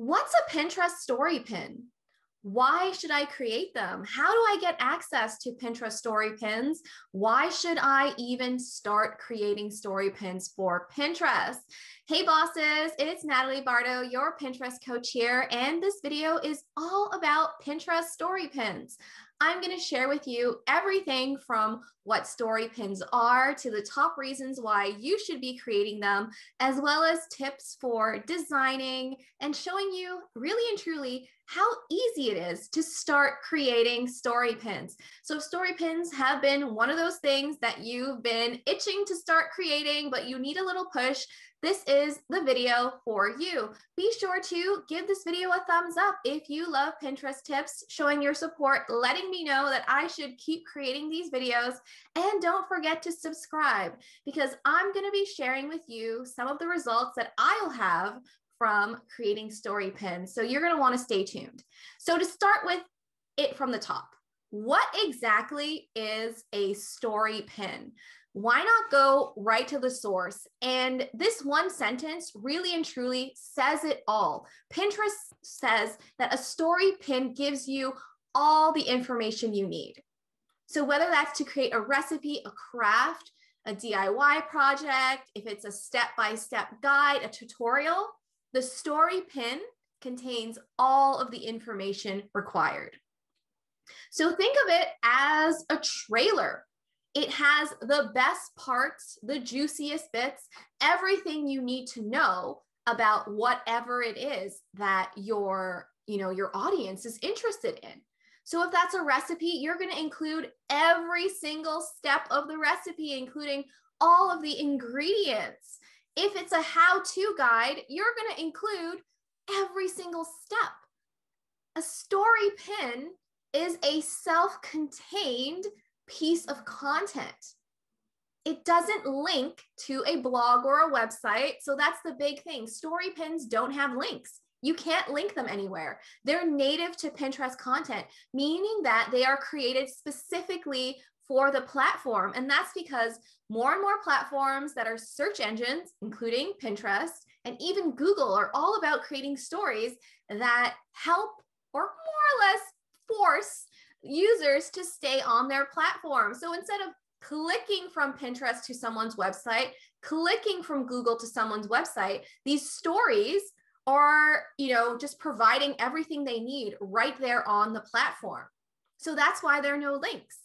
What's a Pinterest story pin? Why should I create them? How do I get access to Pinterest story pins? Why should I even start creating story pins for Pinterest? Hey bosses, it's Natalie Bardo, your Pinterest coach here, and this video is all about Pinterest story pins. I'm going to share with you everything from what story pins are to the top reasons why you should be creating them, as well as tips for designing and showing you really and truly how easy it is to start creating story pins. So story pins have been one of those things that you've been itching to start creating, but you need a little push. This is the video for you. Be sure to give this video a thumbs up if you love Pinterest tips, showing your support, letting me know that I should keep creating these videos. And don't forget to subscribe, because I'm going to be sharing with you some of the results that I'll have from creating story pins. So you're going to want to stay tuned. So to start with it from the top, what exactly is a story pin? Why not go right to the source? And this one sentence really and truly says it all. Pinterest says that a story pin gives you all the information you need. So whether that's to create a recipe, a craft, a DIY project, if it's a step-by-step guide, a tutorial, the story pin contains all of the information required. So think of it as a trailer. It has the best parts, the juiciest bits, everything you need to know about whatever it is that your audience is interested in. So if that's a recipe, you're going to include every single step of the recipe, including all of the ingredients. If it's a how-to guide, you're going to include every single step. A story pin is a self-contained piece of content. It doesn't link to a blog or a website. So that's the big thing. Story pins don't have links. You can't link them anywhere. They're native to Pinterest content, meaning that they are created specifically for the platform. And that's because more and more platforms that are search engines, including Pinterest and even Google, are all about creating stories that help or more or less force users to stay on their platform. So instead of clicking from Pinterest to someone's website, clicking from Google to someone's website, these stories are, just providing everything they need right there on the platform. So that's why there are no links.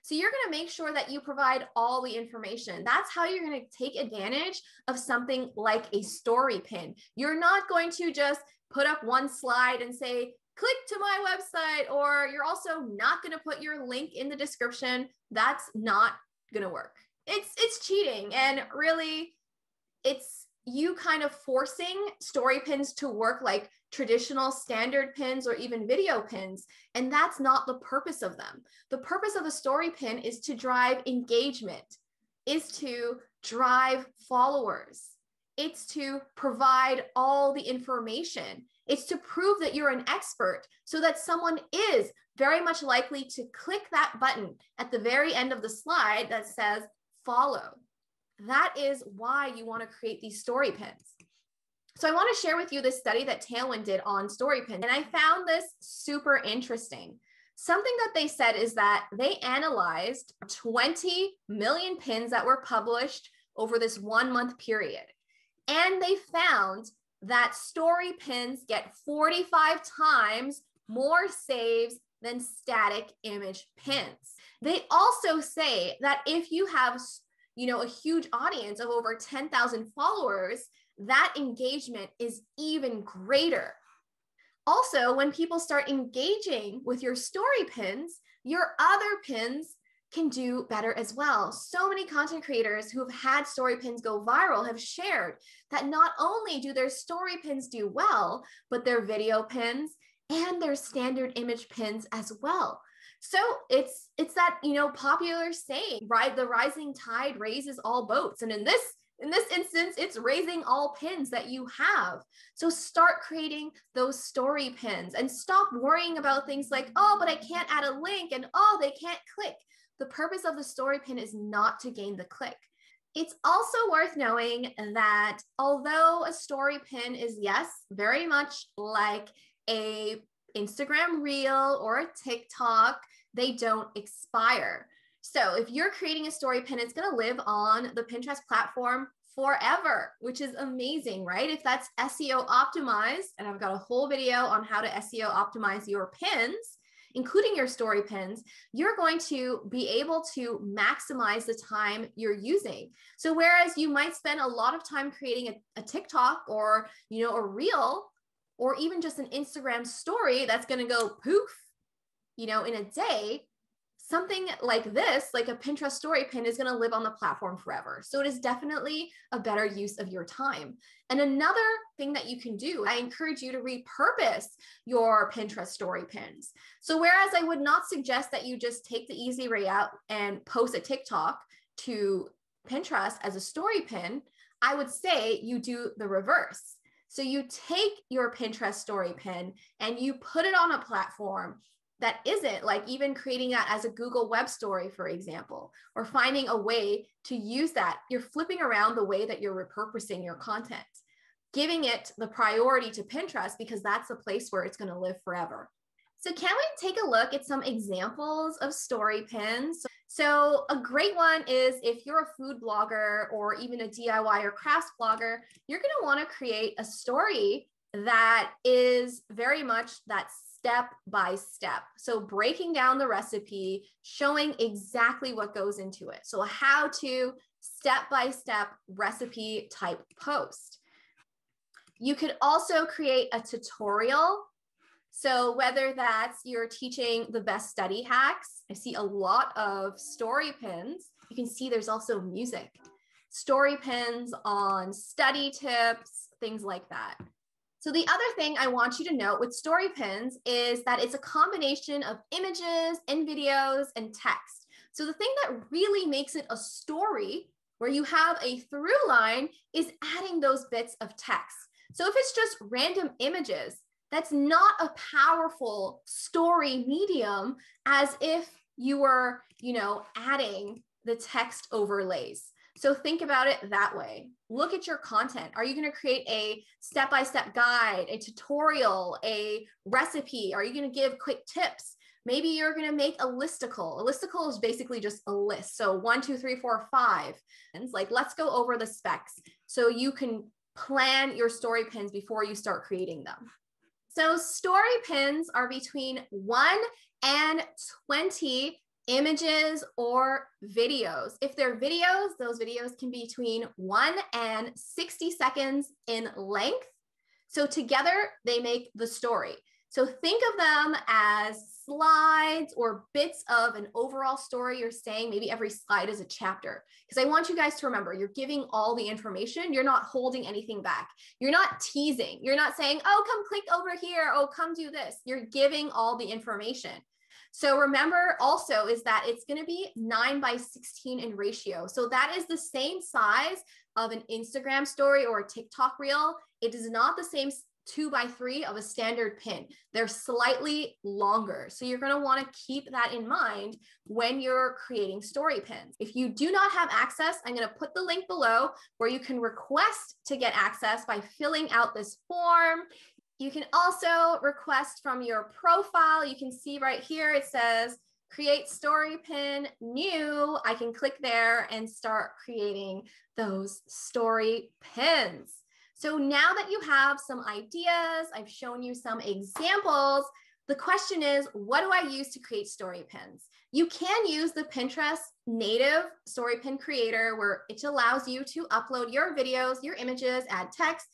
So you're going to make sure that you provide all the information. That's how you're going to take advantage of something like a story pin. You're not going to just put up one slide and say, click to my website, or you're also not going to put your link in the description. That's not going to work. It's cheating. And really, it's you kind of forcing story pins to work like traditional standard pins or even video pins. And that's not the purpose of them. The purpose of a story pin is to drive engagement, is to drive followers. It's to provide all the information. It's to prove that you're an expert so that someone is very much likely to click that button at the very end of the slide that says follow. That is why you want to create these story pins. So I want to share with you this study that Tailwind did on story pins, and I found this super interesting. Something that they said is that they analyzed 20 million pins that were published over this 1 month period. And they found that story pins get 45 times more saves than static image pins. They also say that if you have a huge audience of over 10,000 followers, that engagement is even greater. Also, when people start engaging with your story pins, your other pins can do better as well. So many content creators who have had story pins go viral have shared that not only do their story pins do well, but their video pins and their standard image pins as well. So it's that, popular saying, right? The rising tide raises all boats. And in this instance, it's raising all pins that you have. So start creating those story pins and stop worrying about things like, oh, but I can't add a link, and oh, they can't click. The purpose of the story pin is not to gain the click. It's also worth knowing that although a story pin is, yes, very much like a Instagram reel or a TikTok, they don't expire. So if you're creating a story pin, it's going to live on the Pinterest platform forever, which is amazing, right? If that's SEO optimized, and I've got a whole video on how to SEO optimize your pins, including your story pins, you're going to be able to maximize the time you're using. So whereas you might spend a lot of time creating a TikTok or, a reel, or even just an Instagram story that's going to go poof, in a day, something like this, like a Pinterest story pin, is going to live on the platform forever. So it is definitely a better use of your time. And another thing that you can do, I encourage you to repurpose your Pinterest story pins. So whereas I would not suggest that you just take the easy way out and post a TikTok to Pinterest as a story pin, I would say you do the reverse. So you take your Pinterest story pin and you put it on a platform that isn't, like even creating that as a Google web story, for example, or finding a way to use that. You're flipping around the way that you're repurposing your content, giving it the priority to Pinterest because that's the place where it's going to live forever. So can we take a look at some examples of story pins? So a great one is if you're a food blogger or even a DIY or crafts blogger, you're going to want to create a story that is very much that step by step. So breaking down the recipe, showing exactly what goes into it. So a how-to step-by-step recipe type post. You could also create a tutorial. So whether that's you're teaching the best study hacks, I see a lot of story pins. You can see there's also music. Story pins on study tips, things like that. So the other thing I want you to note with story pins is that it's a combination of images and videos and text. So the thing that really makes it a story where you have a through line is adding those bits of text. So if it's just random images, that's not a powerful story medium as if you were, adding the text overlays. So think about it that way. Look at your content. Are you going to create a step-by-step guide, a tutorial, a recipe? Are you going to give quick tips? Maybe you're going to make a listicle. A listicle is basically just a list. So 1, 2, 3, 4, 5. And it's like, let's go over the specs so you can plan your story pins before you start creating them. So story pins are between 1 and 20 images or videos. If they're videos, those videos can be between 1 and 60 seconds in length. So together they make the story. So think of them as slides or bits of an overall story you're saying. Maybe every slide is a chapter. Because I want you guys to remember, you're giving all the information. You're not holding anything back. You're not teasing. You're not saying, oh, come click over here. Oh, come do this. You're giving all the information. So remember also is that it's going to be 9:16 in ratio. So that is the same size of an Instagram story or a TikTok reel. It is not the same 2:3 of a standard pin. They're slightly longer. So you're going to want to keep that in mind when you're creating story pins. If you do not have access, I'm going to put the link below where you can request to get access by filling out this form. You can also request from your profile. You can see right here, it says create story pin new. I can click there and start creating those story pins. So now that you have some ideas, I've shown you some examples, the question is, what do I use to create story pins? You can use the Pinterest native story pin creator where it allows you to upload your videos, your images, add text,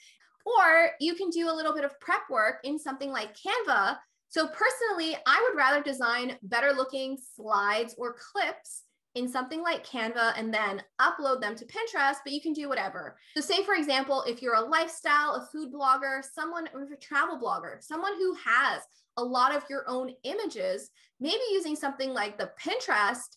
or you can do a little bit of prep work in something like Canva. So personally, I would rather design better looking slides or clips in something like Canva and then upload them to Pinterest, but you can do whatever. So say, for example, if you're a lifestyle, a food blogger, someone, or a travel blogger, someone who has a lot of your own images, maybe using something like the Pinterest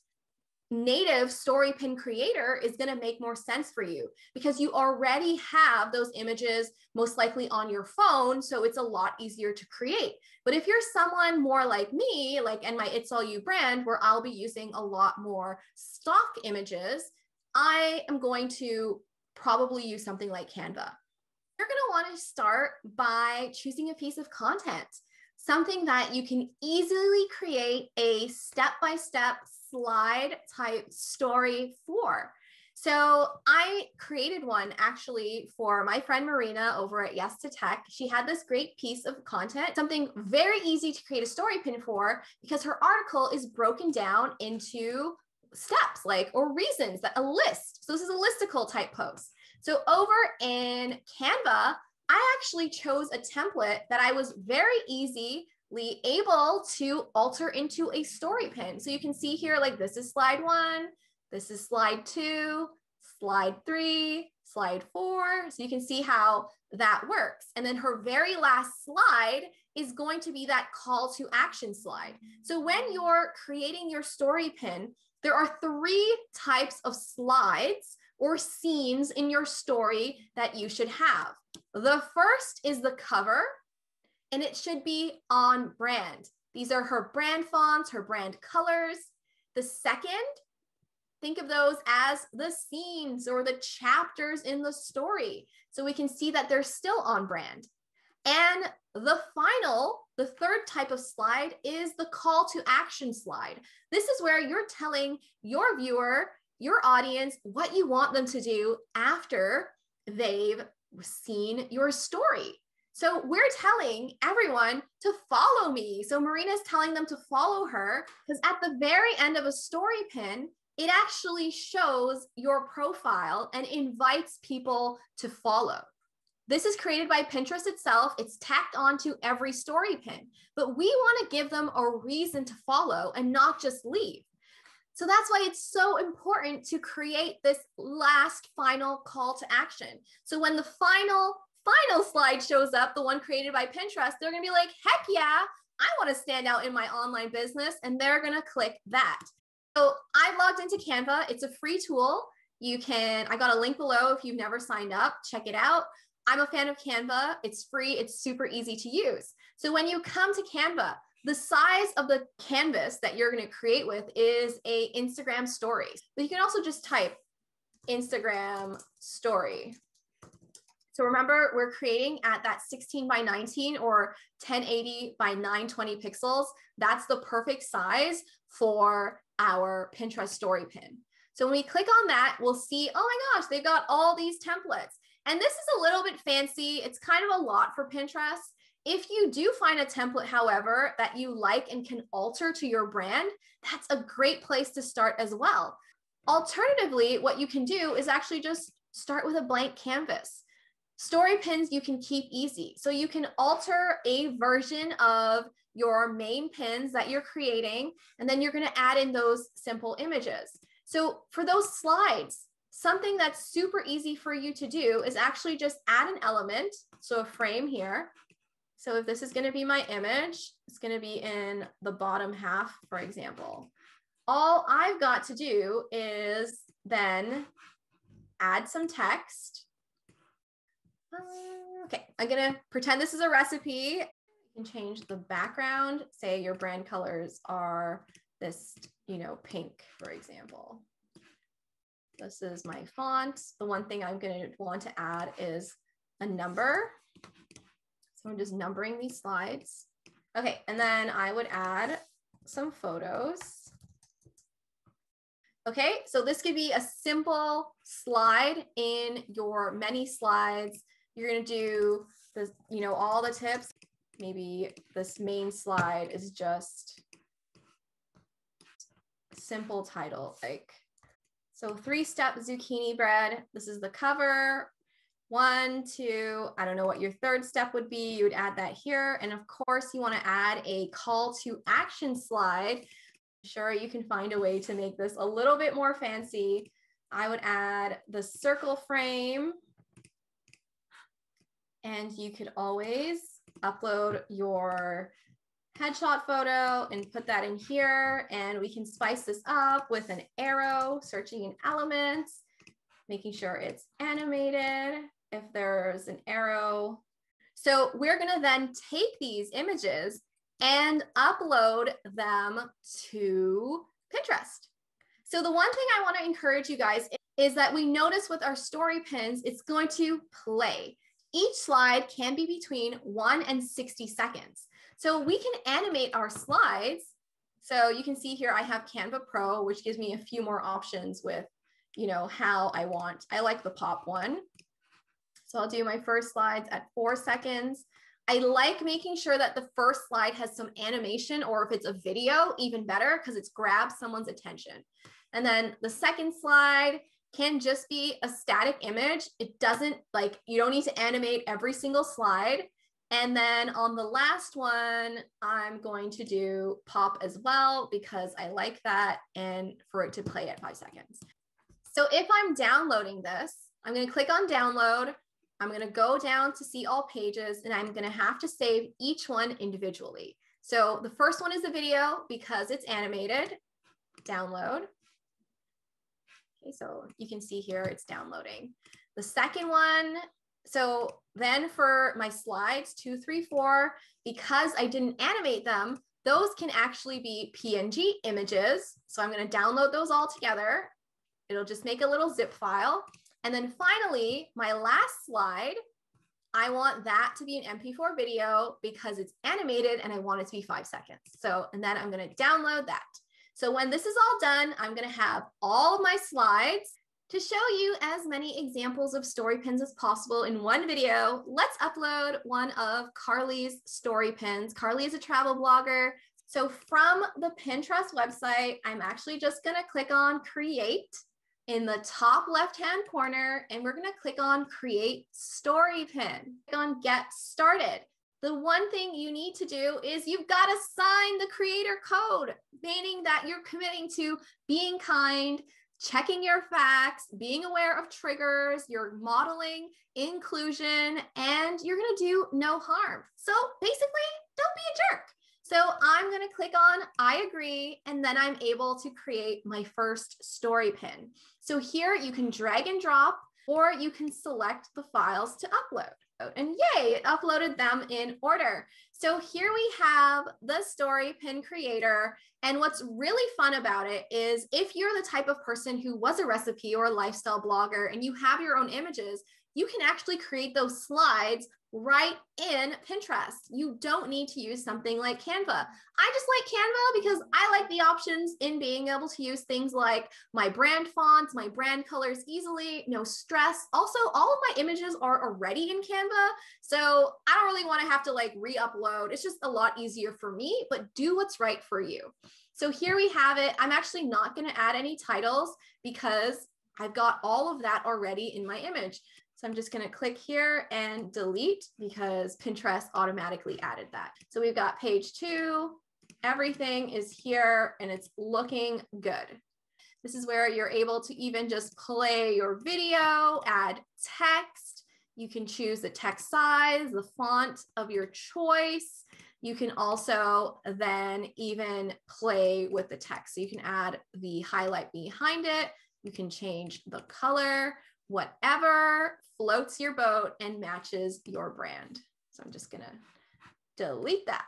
native story pin creator is going to make more sense for you because you already have those images most likely on your phone. So it's a lot easier to create. But if you're someone more like me, like in my It's All You brand, where I'll be using a lot more stock images, I am going to probably use something like Canva. You're going to want to start by choosing a piece of content, something that you can easily create a step-by-step slide type story for. So I created one actually for my friend Marina over at Yes to Tech. She had this great piece of content, something very easy to create a story pin for, because her article is broken down into steps or reasons, that a list. So this is a listicle type post. So over in Canva, I actually chose a template that I was very easily able to alter into a story pin. So you can see here, this is slide 1, this is slide 2, slide 3, slide 4. So you can see how that works. And then her very last slide is going to be that call to action slide. So when you're creating your story pin, there are 3 types of slides or scenes in your story that you should have. The first is the cover, and it should be on brand. These are her brand fonts, her brand colors. The second, think of those as the scenes or the chapters in the story, so we can see that they're still on brand. And the third type of slide is the call to action slide. This is where you're telling your viewer, your audience, what you want them to do after they've seen your story. So we're telling everyone to follow me. So Marina's telling them to follow her, because at the very end of a story pin, it actually shows your profile and invites people to follow. This is created by Pinterest itself. It's tacked onto every story pin, but we want to give them a reason to follow and not just leave. So that's why it's so important to create this last final call to action. So when the final slide shows up, the one created by Pinterest, they're going to be like, heck yeah, I want to stand out in my online business. And they're going to click that. So I logged into Canva. It's a free tool. I got a link below if you've never signed up, check it out. I'm a fan of Canva. It's free. It's super easy to use. So when you come to Canva, the size of the canvas that you're going to create with is a Instagram story. But you can also just type Instagram story. So remember, we're creating at that 16 by 19 or 1080 by 920 pixels. That's the perfect size for our Pinterest story pin. So when we click on that, we'll see, oh my gosh, they've got all these templates. And this is a little bit fancy. It's kind of a lot for Pinterest. If you do find a template, however, that you like and can alter to your brand, that's a great place to start as well. Alternatively, what you can do is actually just start with a blank canvas. Story pins you can keep easy. So you can alter a version of your main pins that you're creating, and then you're going to add in those simple images. So for those slides, something that's super easy for you to do is actually just add an element. So a frame here. So if this is going to be my image, it's going to be in the bottom half, for example. All I've got to do is then add some text. Okay, I'm going to pretend this is a recipe. You can change the background. Say your brand colors are this, pink, for example. This is my font. The one thing I'm going to want to add is a number. So I'm just numbering these slides. Okay, and then I would add some photos. Okay, so this could be a simple slide in your many slides. You're going to do this, all the tips. Maybe this main slide is just a simple title, so 3-step zucchini bread. This is the cover. 1, 2, I don't know what your third step would be. You would add that here. And of course, you want to add a call to action slide. I'm sure you can find a way to make this a little bit more fancy. I would add the circle frame. And you could always upload your headshot photo and put that in here. And we can spice this up with an arrow, searching in elements, making sure it's animated if there's an arrow. So we're going to then take these images and upload them to Pinterest. So the one thing I want to encourage you guys is is that we notice with our story pins, it's going to play. Each slide can be between 1 and 60 seconds. So we can animate our slides. So you can see here, I have Canva Pro, which gives me a few more options with, you know, how I want. I like the pop one. So I'll do my first slides at 4 seconds. I like making sure that the first slide has some animation, or if it's a video, even better, because it's grabs someone's attention. And then the second slide can just be a static image. It doesn't, like, you don't need to animate every single slide. And then on the last one, I'm going to do pop as well, because I like that, and for it to play at 5 seconds. So if I'm downloading this, I'm going to click on download. I'm going to go down to see all pages, and I'm going to have to save each one individually. So the first one is a video because it's animated. Download. Okay, so you can see here it's downloading. The second one, so then for my slides 2, 3, 4, because I didn't animate them, those can actually be PNG images. So I'm going to download those all together. It'll just make a little zip file. And then finally, my last slide, I want that to be an MP4 video because it's animated and I want it to be 5 seconds. So, and then I'm going to download that. So when this is all done, I'm going to have all of my slides. To show you as many examples of story pins as possible in one video, let's upload one of Carly's story pins. Carly is a travel blogger. So from the Pinterest website, I'm actually just going to click on create in the top left-hand corner, and we're going to click on create story pin. Click on get started. The one thing you need to do is you've got to sign the creator code, meaning that you're committing to being kind, checking your facts, being aware of triggers, you're modeling inclusion, and you're going to do no harm. So basically, don't be a jerk. So I'm going to click on I agree, and then I'm able to create my first story pin. So here you can drag and drop, or you can select the files to upload. And yay, it uploaded them in order. So here we have the story pin creator. And what's really fun about it is if you're the type of person who was a recipe or a lifestyle blogger and you have your own images, you can actually create those slides right in Pinterest. You don't need to use something like Canva. I just like Canva because I like the options in being able to use things like my brand fonts, my brand colors easily, no stress. Also, all of my images are already in Canva, so I don't really want to have to like re-upload. It's just a lot easier for me, but do what's right for you. So here we have it. I'm actually not going to add any titles because I've got all of that already in my image. So I'm just going to click here and delete because Pinterest automatically added that. So we've got page 2, everything is here and it's looking good. This is where you're able to even just play your video, add text. You can choose the text size, the font of your choice. You can also then even play with the text. So you can add the highlight behind it. You can change the color, whatever floats your boat and matches your brand. So I'm just gonna delete that.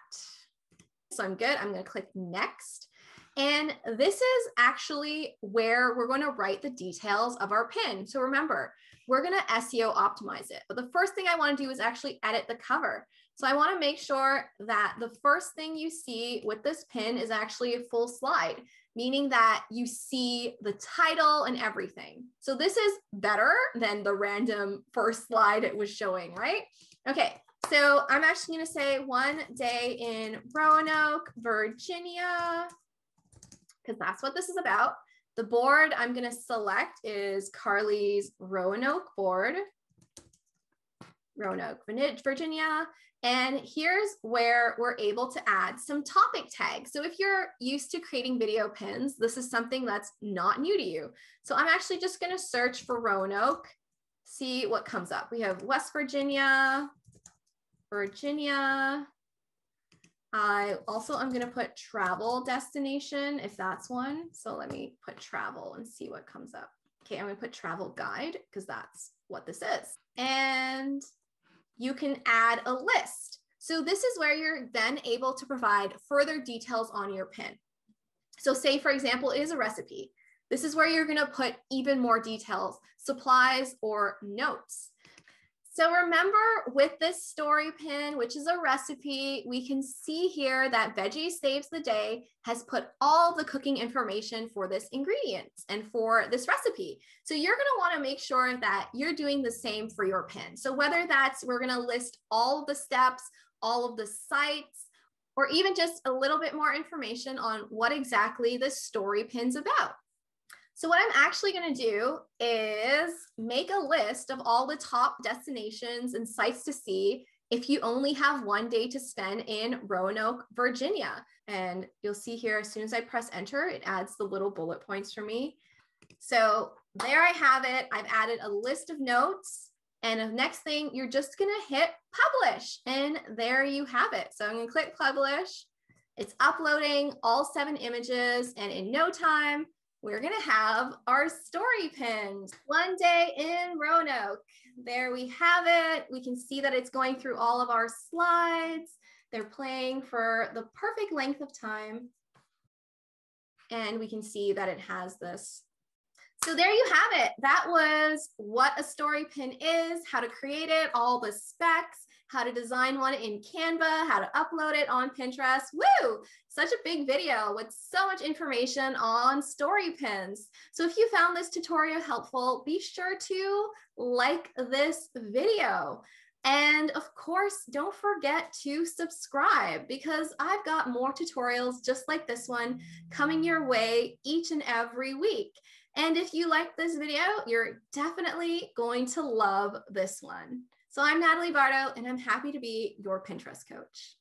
So I'm good. I'm gonna click next. And this is actually where we're gonna write the details of our pin. So remember, we're gonna SEO optimize it. But the first thing I wanna do is actually edit the cover. So I wanna make sure that the first thing you see with this pin is actually a full slide, meaning that you see the title and everything. So this is better than the random first slide it was showing, right? Okay, so I'm actually gonna say one day in Roanoke, Virginia, because that's what this is about. The board I'm gonna select is Carly's Roanoke board, Roanoke, Virginia. And here's where we're able to add some topic tags. So if you're used to creating video pins, this is something that's not new to you. So I'm actually just going to search for Roanoke, see what comes up. We have West Virginia, Virginia. I'm going to put travel destination if that's one. So let me put travel and see what comes up. Okay, I'm going to put travel guide because that's what this is. And you can add a list. So this is where you're then able to provide further details on your pin. So say, for example, it is a recipe. This is where you're going to put even more details, supplies, or notes. So remember, with this story pin, which is a recipe, we can see here that Veggie Saves the Day has put all the cooking information for this ingredient and for this recipe. So you're going to want to make sure that you're doing the same for your pin. So whether that's, we're going to list all of the steps, all of the sites, or even just a little bit more information on what exactly this story pin's about. So what I'm actually going to do is make a list of all the top destinations and sites to see if you only have one day to spend in Roanoke, Virginia. And you'll see here, as soon as I press enter, it adds the little bullet points for me. So there I have it. I've added a list of notes. And the next thing, you're just going to hit publish. And there you have it. So I'm going to click publish. It's uploading all 7 images. And in no time, we're going to have our story pins. One day in Roanoke. There we have it. We can see that it's going through all of our slides. They're playing for the perfect length of time. And we can see that it has this. So there you have it. That was what a story pin is, how to create it, all the specs, how to design one in Canva, how to upload it on Pinterest. Woo! Such a big video with so much information on story pins. So if you found this tutorial helpful, be sure to like this video. And of course, don't forget to subscribe because I've got more tutorials just like this one coming your way each and every week. And if you like this video, you're definitely going to love this one. So I'm Nadalie Bardo, and I'm happy to be your Pinterest coach.